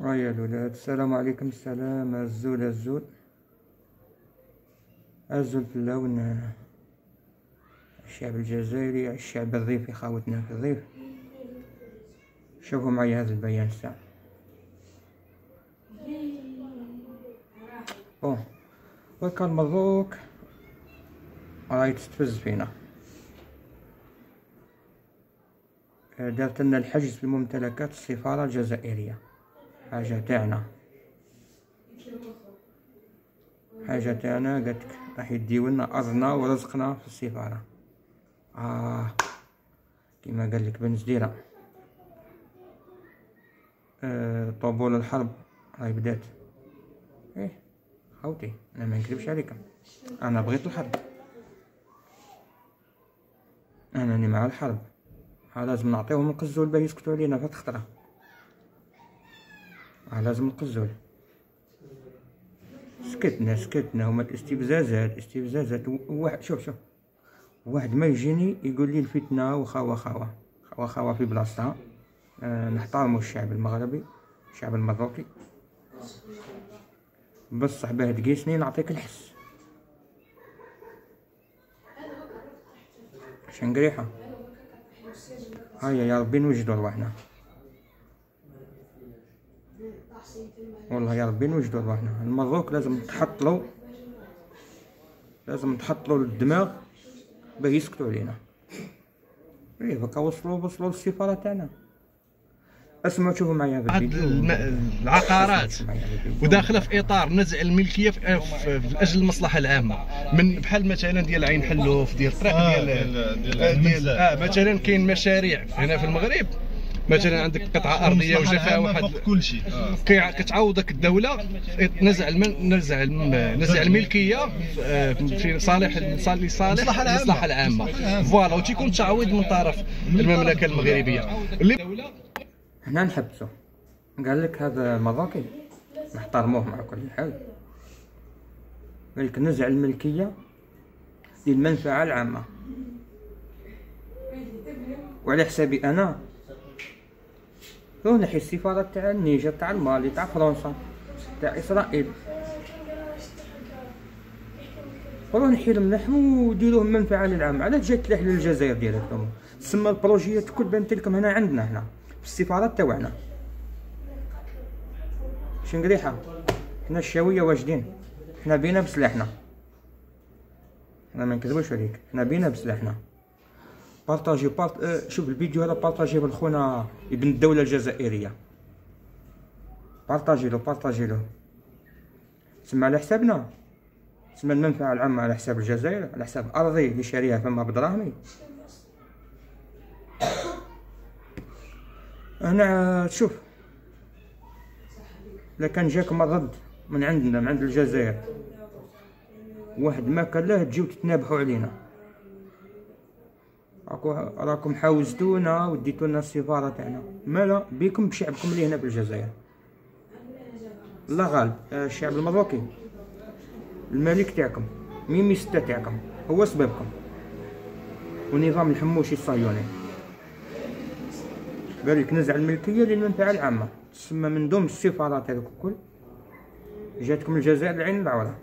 هيا الولاد، السلام عليكم. السلام. الزول الزول الزول في اللون. الشعب الجزائري، الشعب الريفي، خاوتنا في الريف. شوفوا معي هذا البيان الساعة. وكان مبروك راهي تستفز فينا. دارت لنا الحجز في ممتلكات السفارة الجزائرية. حاجة تاعنا قالتك راح يديولنا أرضنا ورزقنا في السفارة. كما قالك بن زديرة. طبول الحرب هاي بدات. خوتي انا ما نكذبش عليكم، انا بغيت الحرب، انني مع الحرب. لازم نعطيهم القزول باه يسكتوا علينا في الخطره. لازم القزول. سكتنا هما الاستفزازات. واحد شوف واحد ما يجيني يقول لي الفتنه وخاوه في بلاصتها. نحترموا الشعب المغربي، الشعب المروكي، بصح باه تقيسني نعطيك الحس. شنقريحة. هيا يا ربي نوجدوا رواحنا، والله يا ربي نوجدوا رواحنا. المروك لازم تحطلو للدماغ باه يسكتوا علينا. بقى وصلوا للسفارة تاعنا. اسمعوا شوفوا معايا هذا الفيديو. العقارات وداخله في اطار نزع الملكيه في اجل المصلحه العامه، من بحال مثلا ديال عين حلوف، ديال الطريق ديال مثلا كاين مشاريع هنا في المغرب. مثلا عندك قطعه ارضيه وجا فيها واحد كلشي كتعوضك الدوله نزع الملكيه في صالح المصلحه العامه. فوالا، وتيكون تعويض من طرف المملكه المغربيه اللي هنا نحبسو. قال لك هذا المراكي نحترموه مع كل حال، قال لك نزع الملكيه للمنفعه العامه، وعلى حسابي انا روح نحي السفاره تاع النيجر، تاع المالي، تاع فرنسا، تاع اسرائيل، روح نحي لهم لحم وديروه منفعه للعامه. علاش جاي تلاح للجزائر ديالكم؟ تسمى البروجيات كل بانت لكم هنا عندنا هنا في السفارات تاعنا. شنقريحه. حنا الشاويه واجدين، حنا بينا بسلاحنا، حنا ما نكذبوش عليك، حنا بينا بسلاحنا. شوف الفيديو هذا، بارطاجيه بالخونا ابن الدوله الجزائريه. بارطاجي له تسمى على حسابنا، تسمى المنفعه العامه على حساب الجزائر، على حساب ارضي اللي شاريها فما بدراهمي. هنا تشوف، لكن جاكم الرد من عندنا، من عند الجزائر، واحد ما كان له تجيو تتنابحوا علينا. راكم حاوزتونا وديتونا السفاره تاعنا، مالا بيكم بشعبكم اللي هنا بالجزائر. الله غالب. الشعب المروكي، الملك تاعكم، ميمي ستة تاعكم هو سببكم، ونظام الحموشي الصهيوني. قالك نزع الملكيه للمنفعه العامه، تسمى من دوم السفارات هذوك الكل جاتكم الجزائر العين العوره.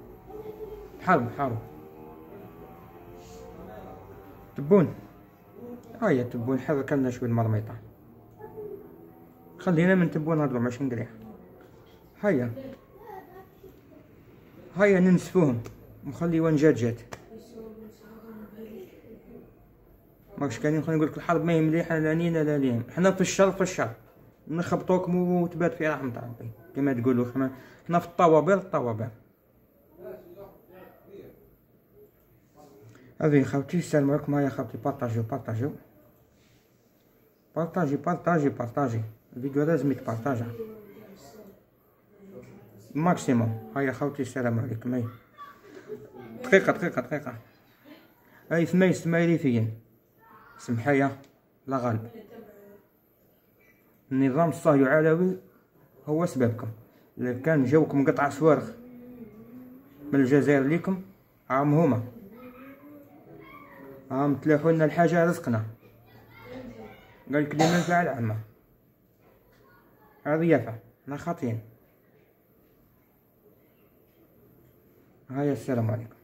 حرب تبون. هيا تبون، حرك لنا شويه المرميطه، خلينا من تبون نهضروا مع شنقريح. هيا ننسفوهم ونخلي وين جات. ماكش كاين نقولك الحرب ما هي مليحه لا لينا لا ليهم، حنا في الشر نخبطوكم وتبات في رحمه ربي كما تقولوا. حنا في الطوابير. هذه خوتي، السلام عليكم. هيا خوتي، بارطاجي الفيديو لازم يتبارطاجا ماكسيموم. هيا خوتي، السلام عليكم. هاي دقيقه. هاي ثماي ريفيين سمحية لا غالب. النظام الصهيوني علوي هو سببكم. إذا كان جاوكم قطع صواريخ من الجزائر ليكم، هما تلاحوا لنا الحاجة رزقنا. قالك لي منفعة العامة، هذه يافع حنا خاطئين. هيا السلام عليكم.